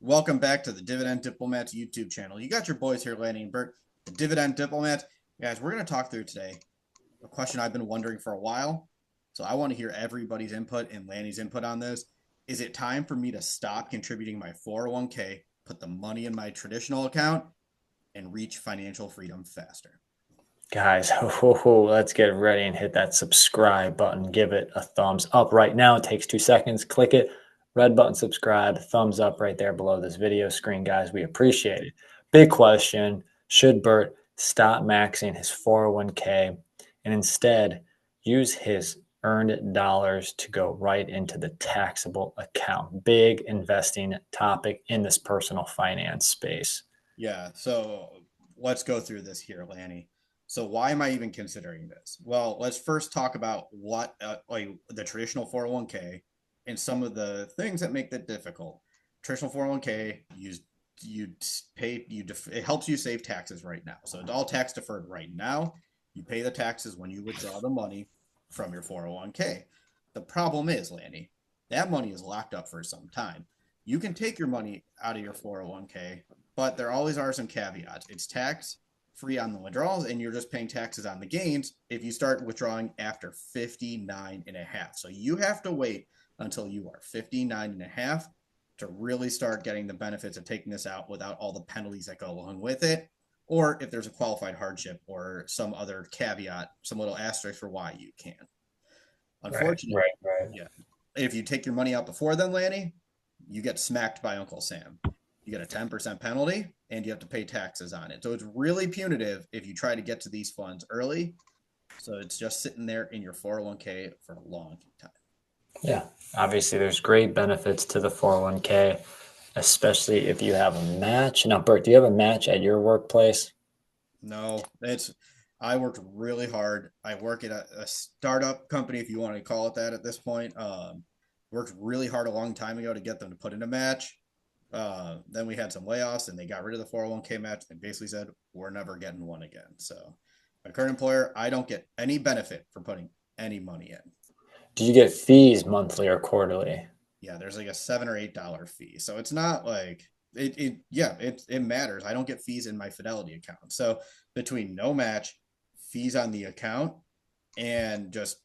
Welcome back to the Dividend Diplomats YouTube channel. You got your boys here, Lanny and Bert, the Dividend Diplomats. Guys, we're going to talk through today a question I've been wondering for a while. So I want to hear everybody's input and Lanny's input on this. Is it time for me to stop contributing my 401k, put the money in my traditional account, and reach financial freedom faster? Guys, let's get ready and hit that subscribe button. Give it a thumbs up right now. It takes 2 seconds. Click it. Red button, subscribe. Thumbs up right there below this video screen, guys. We appreciate it. Big question. Should Bert stop maxing his 401k and instead use his earned dollars to go right into the taxable account? Big investing topic in this personal finance space. Yeah, so let's go through this here, Lanny. So why am I even considering this? Well, let's first talk about what like the traditional 401k and some of the things that make that difficult. Traditional 401k, you pay it helps you save taxes right now. So it's all tax deferred right now. You pay the taxes when you withdraw the money from your 401k. The problem is, Lanny, that money is locked up for some time. You can take your money out of your 401k, but there always are some caveats. It's tax free on the withdrawals, and you're just paying taxes on the gains if you start withdrawing after 59 and a half. So you have to wait until you are 59 and a half to really start getting the benefits of taking this out without all the penalties that go along with it. Or if there's a qualified hardship or some other caveat, some little asterisk for why you can. Right, Unfortunately, right, right. yeah. If you take your money out before then, Lanny, you get smacked by Uncle Sam. You get a 10% penalty and you have to pay taxes on it. So it's really punitive if you try to get to these funds early. So it's just sitting there in your 401k for a long time. Yeah, obviously there's great benefits to the 401k, especially if you have a match. Now, Bert, do you have a match at your workplace? No, I worked really hard. I work at a startup company, if you want to call it that at this point. Worked really hard a long time ago to get them to put in a match. Then we had some layoffs and they got rid of the 401k match and basically said, we're never getting one again. So my current employer, I don't get any benefit for putting any money in. Do you get fees monthly or quarterly? Yeah, there's like a $7 or $8 fee. So it's not like it matters. I don't get fees in my Fidelity account. So between no match, fees on the account, and just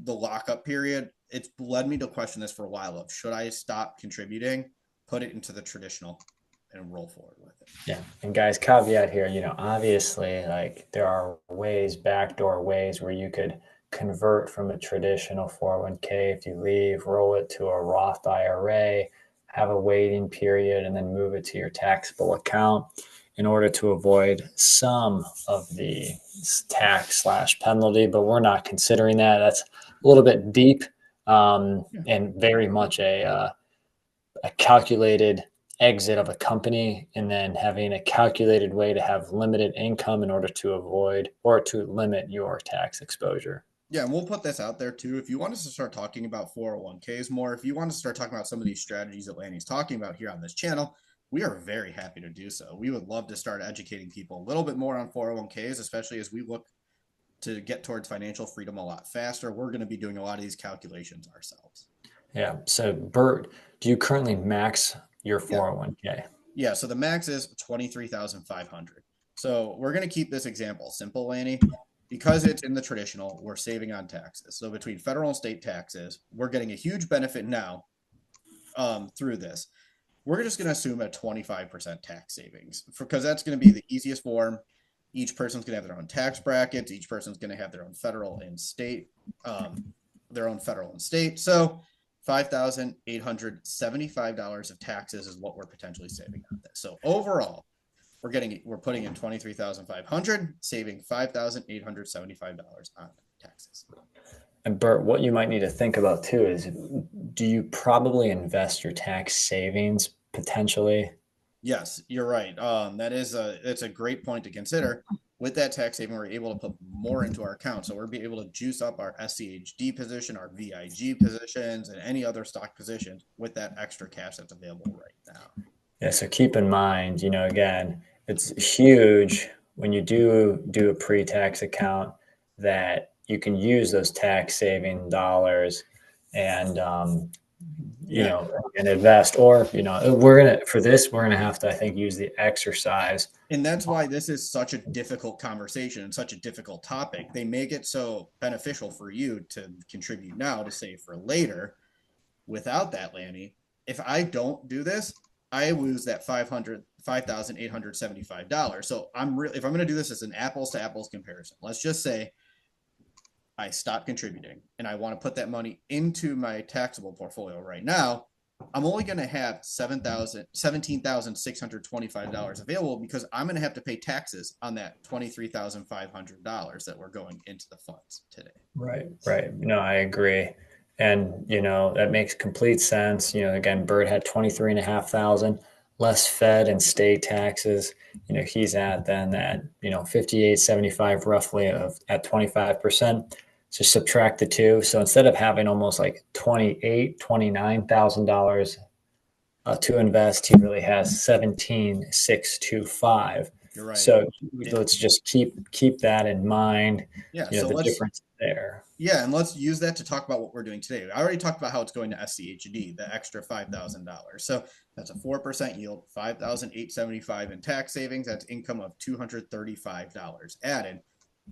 the lockup period, it's led me to question this for a while of should I stop contributing, put it into the traditional and roll forward with it. Yeah. And guys, caveat here, obviously, like there are ways, backdoor ways where you could convert from a traditional 401k if you leave, roll it to a Roth IRA, have a waiting period, and then move it to your taxable account in order to avoid some of the tax slash penalty. But we're not considering that. That's a little bit deep Yeah. and very much a calculated exit of a company and then having a calculated way to have limited income in order to avoid or to limit your tax exposure. Yeah, and we'll put this out there too. If you want us to start talking about 401ks more, if you want to start talking about some of these strategies that Lanny's talking about here on this channel, we are very happy to do so. We would love to start educating people a little bit more on 401ks, especially as we look to get towards financial freedom a lot faster. We're going to be doing a lot of these calculations ourselves. Yeah. So, Bert, do you currently max your Yeah. 401k? Yeah. So the max is 23,500. So we're going to keep this example simple, Lanny, because it's in the traditional, we're saving on taxes. So between federal and state taxes, we're getting a huge benefit now through this. We're just going to assume a 25% tax savings because that's going to be the easiest form. Each person's going to have their own tax brackets. Each person's going to have their own federal and state, So $5,875 of taxes is what we're potentially saving on this. So overall, we're putting in 23,500, saving $5,875 on taxes. And Bert, what you might need to think about too is do you probably invest your tax savings potentially? Yes, you're right. It's a great point to consider. With that tax saving, we're able to put more into our account. So we're be able to juice up our SCHD position, our VIG positions, and any other stock positions with that extra cash that's available right now. Yeah, so keep in mind, again, it's huge when you do a pre-tax account that you can use those tax saving dollars and Yeah. and invest. Or, we're going to have to, I think, use the exercise. And that's why this is such a difficult conversation and such a difficult topic. They make it so beneficial for you to contribute now to save for later. Without that, Lanny, if I don't do this, I lose that $5,875. So if I'm going to do this as an apples to apples comparison, let's just say I stop contributing and I want to put that money into my taxable portfolio right now. I'm only going to have $17,625 available because I'm going to have to pay taxes on that $23,500 that we're going into the funds today. Right. No, I agree. And, that makes complete sense. Again, Bert had 23,500 less Fed and state taxes. He's at then that, 58.75 roughly at 25%. So subtract the two. So instead of having almost like $29,000 to invest, he really has 17,625. You're right. So let's just keep that in mind. Yeah. So The difference there. Yeah, and let's use that to talk about what we're doing today. I already talked about how it's going to SCHD, the extra $5,000. So that's a 4% yield, $5,875 in tax savings. That's income of $235 added.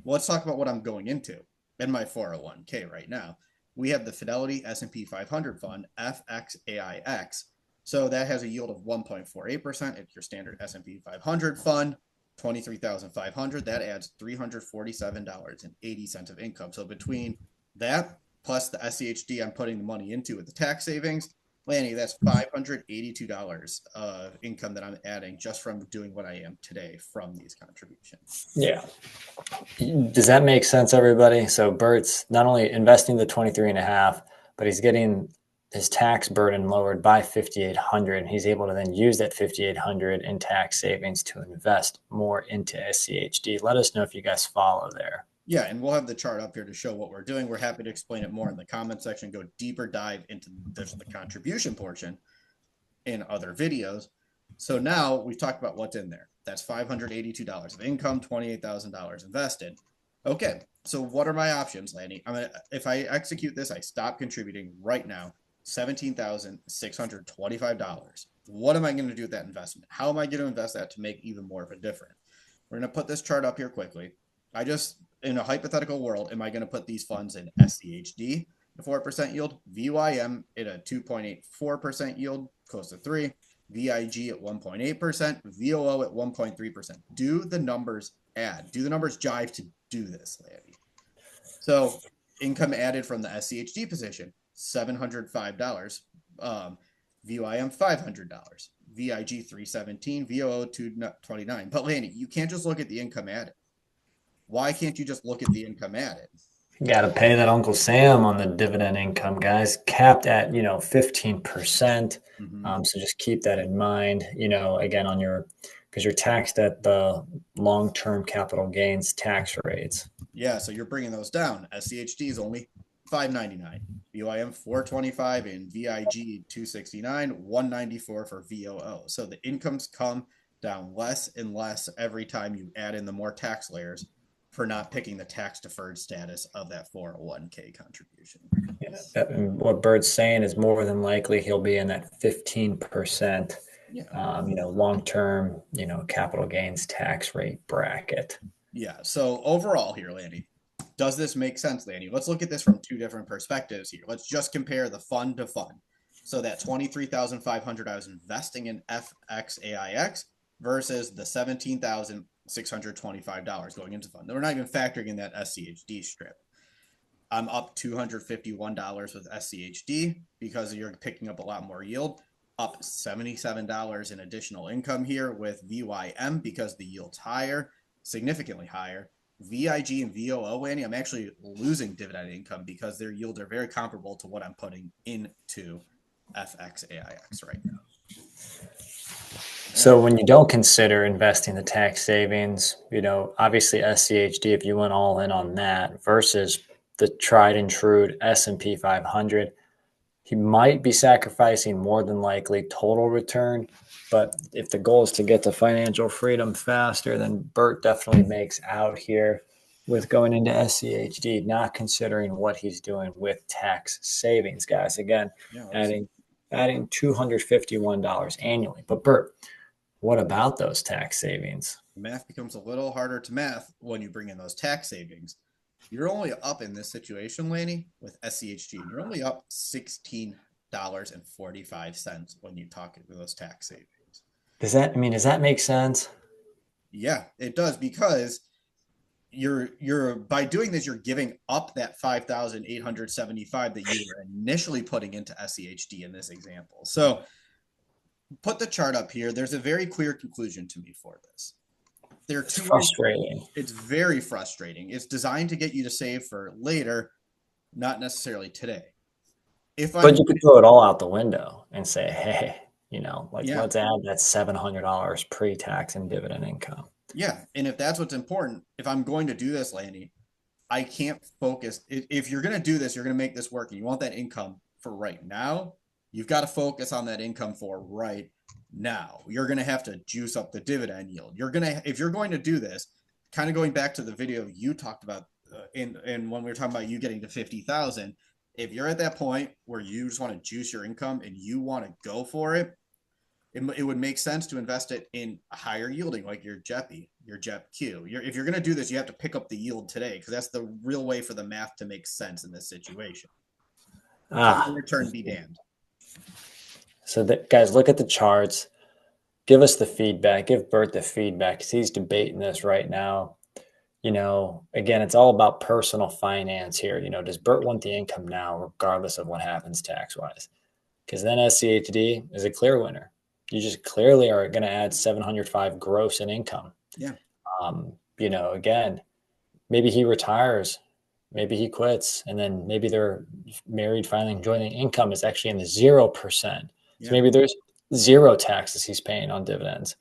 Well, let's talk about what I'm going into in my 401k right now. We have the Fidelity S&P 500 fund, FXAIX. So that has a yield of 1.48%. It's your standard S&P 500 fund. 23,500. That adds $347.80 of income. So between that plus the SCHD I'm putting the money into with the tax savings, Lanny, that's $582 of income that I'm adding just from doing what I am today from these contributions. Yeah. Does that make sense, everybody? So Bert's not only investing the 23.5, but he's getting his tax burden lowered by 5,800, and he's able to then use that 5,800 in tax savings to invest more into SCHD. Let us know if you guys follow there. Yeah, and we'll have the chart up here to show what we're doing. We're happy to explain it more in the comment section, go deeper dive into the contribution portion in other videos. So now we've talked about what's in there. That's $582 of income, $28,000 invested. Okay, so what are my options, Lanny? If I execute this, I stop contributing right now. $17,625. What am I going to do with that investment? How am I going to invest that to make even more of a difference? We're going to put this chart up here quickly. In a hypothetical world, am I going to put these funds in SCHD, a 4% yield, VYM at a 2.84% yield, close to 3, VIG at 1.8%, VOO at 1.3%. Do the numbers add? Do the numbers jive to do this, Lanny? So income added from the SCHD position, $705, VYM $500, VIG $317, VOO $229. But Lanny, you can't just look at the income added. Why can't you just look at the income added? You got to pay that Uncle Sam on the dividend income, guys. Capped at 15%. So just keep that in mind. Again because you're taxed at the long-term capital gains tax rates. Yeah, so you're bringing those down. SCHD is only $599, VYM $425, and VIG $269, $194 for VOO. So the incomes come down less and less every time you add in the more tax layers for not picking the tax deferred status of that 401k contribution. What Bert's saying is more than likely he'll be in that 15%, long-term, capital gains tax rate bracket. Yeah. So overall here, Lanny, does this make sense, Lanny? Let's look at this from two different perspectives here. Let's just compare the fund to fund. So that 23,500 I was investing in FXAIX versus the $17,625 going into fund. We're not even factoring in that SCHD strip. I'm up $251 with SCHD because you're picking up a lot more yield. Up $77 in additional income here with VYM because the yield's higher, significantly higher. VIG and VOO, Lanny, I'm actually losing dividend income because their yields are very comparable to what I'm putting into FXAIX right now. So when you don't consider investing the tax savings, obviously SCHD, if you went all in on that versus the tried and true S&P 500, he might be sacrificing more than likely total return. But if the goal is to get to financial freedom faster, then Bert definitely makes out here with going into SCHD, not considering what he's doing with tax savings, guys. Again, adding $251 annually. But Bert, what about those tax savings? Math becomes a little harder to math when you bring in those tax savings. You're only up in this situation, Laney, with SCHG. You're only up $16.45 when you talk about those tax savings. Does that make sense? Yeah, it does, because you're by doing this, you're giving up that 5,875 that you were initially putting into SCHD in this example. So put the chart up here. There's a very clear conclusion to me for this. There are It's two ways. frustrating. It's very frustrating. It's designed to get you to save for later, not necessarily today. But you could throw it all out the window and say, hey, like Yeah, let's add that $700 pre-tax and dividend income. yeah. And if that's what's important, if I'm going to do this, Landy, I can't focus. If you're going to do this, you're going to make this work, and you want that income for right now, you've got to focus on that income for right now. You're going to have to juice up the dividend yield. If you're going to do this, kind of going back to the video you talked about in when we were talking about you getting to 50,000, if you're at that point where you just want to juice your income and you want to go for it, it would make sense to invest it in a higher yielding, like your JEPI, your JEPQ. If you're going to do this, you have to pick up the yield today, because that's the real way for the math to make sense in this situation. Return be damned. So guys, look at the charts. Give us the feedback. Give Bert the feedback, because he's debating this right now. Again, it's all about personal finance here. Does Bert want the income now, regardless of what happens tax-wise? Because then SCHD is a clear winner. You just clearly are going to add 705 gross in income. Yeah. Again, maybe he retires, maybe he quits, and then maybe they're married, filing joint income is actually in the 0%. Yeah. So maybe there's zero taxes he's paying on dividends.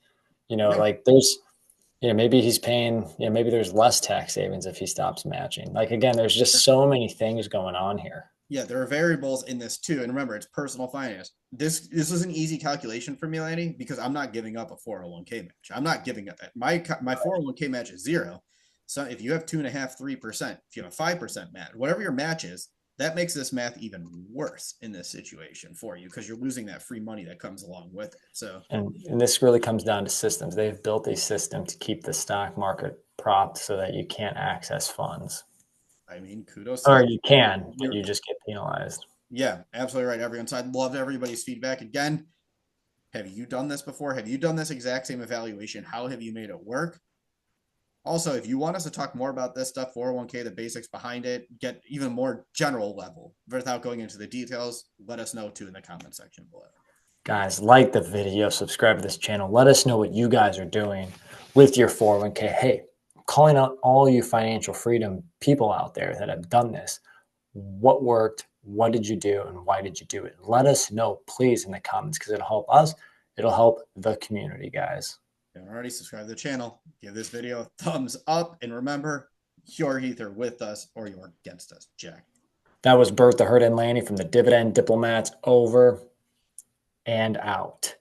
Like there's, maybe he's paying, maybe there's less tax savings if he stops matching. Like, again, there's just so many things going on here. Yeah, there are variables in this too. And remember, it's personal finance. This is an easy calculation for me, Lanny, because I'm not giving up a 401k match. I'm not giving up my 401k match is zero. So if you have 2.5%, 3%, if you have a 5% match, whatever your match is, that makes this math even worse in this situation for you, because you're losing that free money that comes along with it. So and this really comes down to systems. They've built a system to keep the stock market propped so that you can't access funds. I mean, kudos. Or you can, but you just get penalized. Yeah, absolutely right, everyone. So I'd love everybody's feedback. Again, have you done this before? Have you done this exact same evaluation? How have you made it work? Also, if you want us to talk more about this stuff, 401k, the basics behind it, get even more general level without going into the details, let us know too in the comment section below. Guys, like the video, subscribe to this channel. Let us know what you guys are doing with your 401k. Hey, calling out all you financial freedom people out there that have done this. What worked? What did you do? And why did you do it? Let us know, please, in the comments, because it'll help us. It'll help the community, guys. If you haven't already, subscribe to the channel. Give this video a thumbs up. And remember, you're either with us or you're against us, Jack. That was Bert, the Herd and Lanny from the Dividend Diplomats, over and out.